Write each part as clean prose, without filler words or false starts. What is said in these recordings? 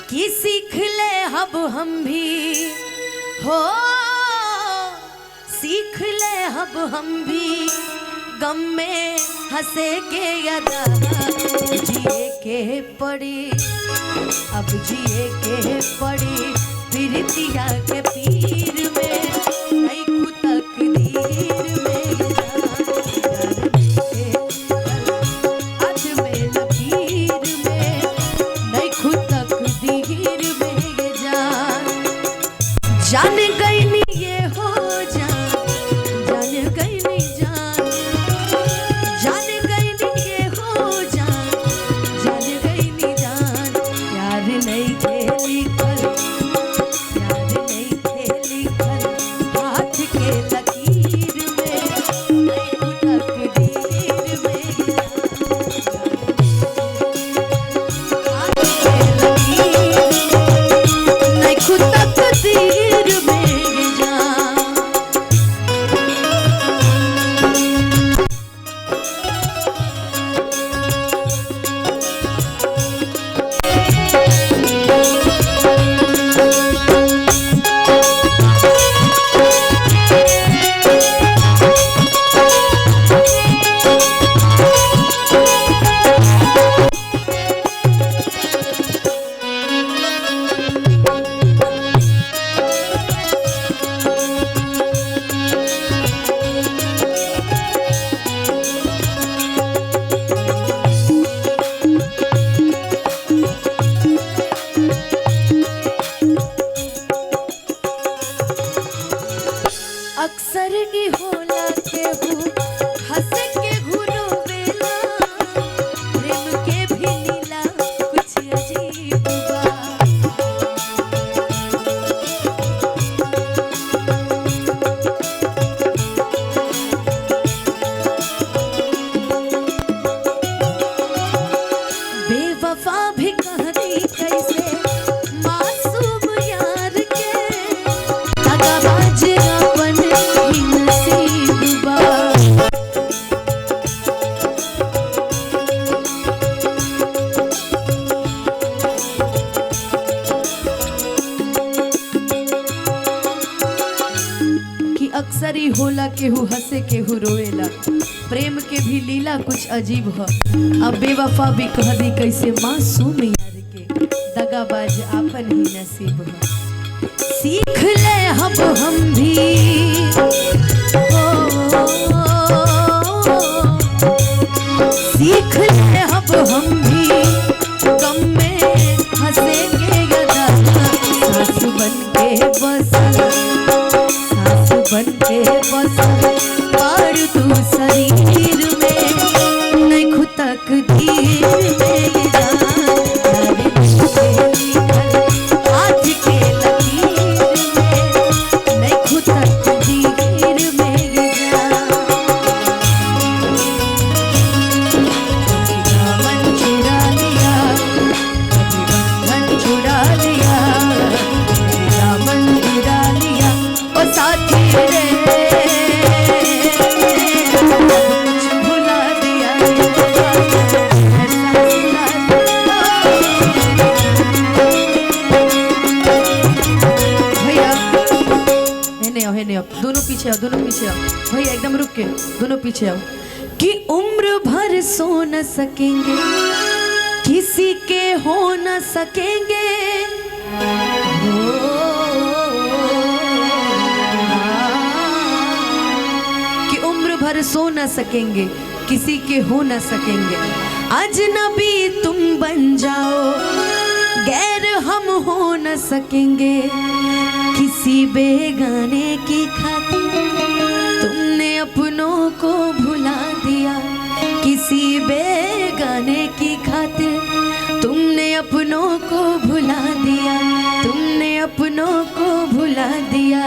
कि सीख ले अब हम भी हो, सीख ले अब हम भी गम में हंसे के अदा जिए के पड़ी, अब जिए के पड़ी प्रीतिया के पीर में नहीं तकदीर में जान गई नहीं ये हो जान, जान गई नहीं जान, जान गई नहीं ये हो जान, जान गई नहीं जान। प्यार नहीं खेली कर, प्यार नहीं खेली कर हाथ के लकीर में नहीं तकदीर में हाथ के लकीर नहीं तकदीर। अक्सर की होला के हूँ हंस के घुरो बेला, प्रेम के भी लीला कुछ अजीब बा। बेवफा भी कहती कैसे मासूम यार के दगाबाज अक्सर ही होला केहू हंसे केहू रोएला, प्रेम के भी लीला कुछ अजीब ह। अब बेवफा भी कह दी कैसे मासूम यार के दगाबाज आपन ही नसीब ह। सीख ले अब हम भी सीख ले अब हम भी गम में हंसे के गदा सास बन के बसल, बन के बसल पार तू शरीर में नहीं खुद तकदीर में हाथ के लकीर में नहीं खुद तकदीर में दामन चुरा लिया, बंधन चुरा लिया, दामन चुरा लिया और साथी दोनों पीछे आओ, दोनों पीछे आओ भैया, एकदम रुक के दोनों पीछे आओ। कि उम्र भर सो न सकेंगे किसी के हो न सकेंगे, कि उम्र भर सो न सकेंगे किसी के हो न सकेंगे। अजनबी तुम बन जाओ गैर हम हो न सकेंगे, किसी बेगाने की खातिर तुमने अपनों को भुला दिया, किसी बेगाने की खातिर तुमने अपनों को भुला दिया, तुमने अपनों को भुला दिया।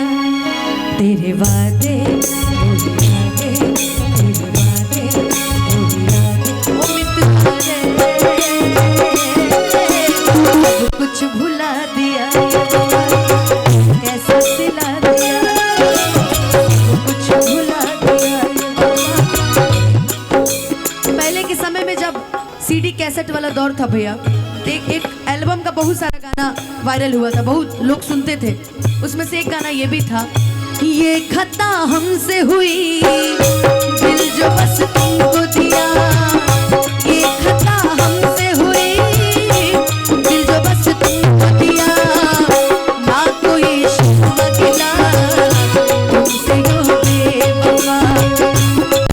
तेरे वादे कुछ भुला दिया, कैसा सिला दिया, कुछ भुला दिया। पहले के समय में जब सीडी कैसेट वाला दौर था भैया, एक एल्बम एल्बम का बहुत सारा गाना वायरल हुआ था, बहुत लोग सुनते थे। उसमें से एक गाना ये भी था, ये खता हमसे हुई दिल जो बस तुमको दिया, ये खता हमसे हुई दिल जो बस तुमको दिया, ना कोई शिकवा गिला तुमसे हो बेवफा,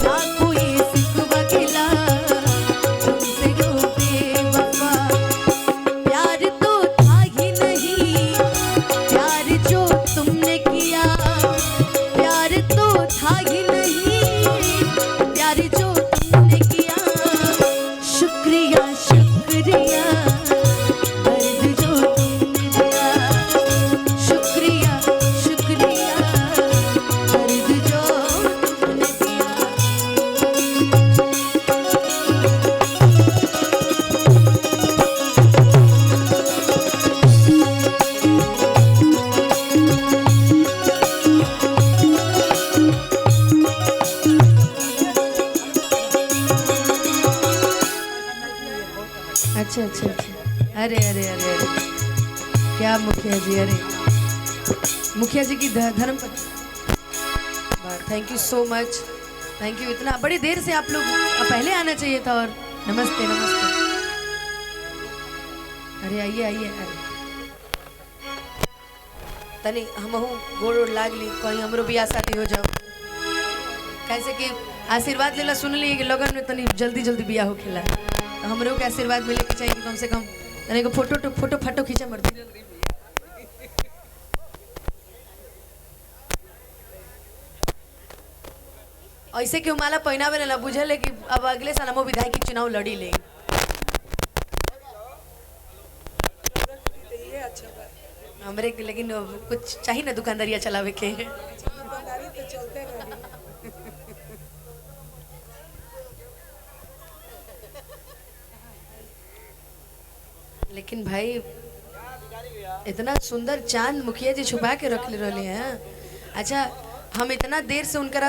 ना कोई शिकवा गिला तुमसे हो बेवफा। प्यार तो था ही नहीं प्यार जो तुमने किया, प्यार तो था ही नहीं प्यार जो तुमने किया, शुक्रिया शुक्रिया दर्द जो तुमने दिया, शुक्रिया शुक्रिया दर्द जो तुमने दिया। अच्छा अच्छा अच्छा, अरे अरे अरे अरे, क्या मुखिया जी, अरे मुखिया जी की धर्म पर thank you so much, thank you. इतना बड़ी देर से आप लोग पहले आना चाहिए था। और नमस्ते नमस्ते, अरे आइए आइए, अरे तनी हमहू गोड़ लाग ली, कहीं हमरो बियाह शादी हो जाओ, कैसे कि आशीर्वाद लेला सुन ली कि लगन में तनी जल्दी जल्दी बियाह हो खेला, तो हमरो के आशीर्वाद मिले के चाहिए कि कम से कम तनी को फोटो फाटो खींचा मर दी। ऐसे क्यों माला पहनावे ना बुझल है कि अब अगले साल हम विधायक के चुनाव लड़ी ले। हमरे के लेकिन कुछ चाहिए ना दुकानदारिया चलावे के। लेकिन भाई इतना सुंदर चांद मुखिया जी छुपा के रख ले रहे हैं। अच्छा, हम इतना देर से उनका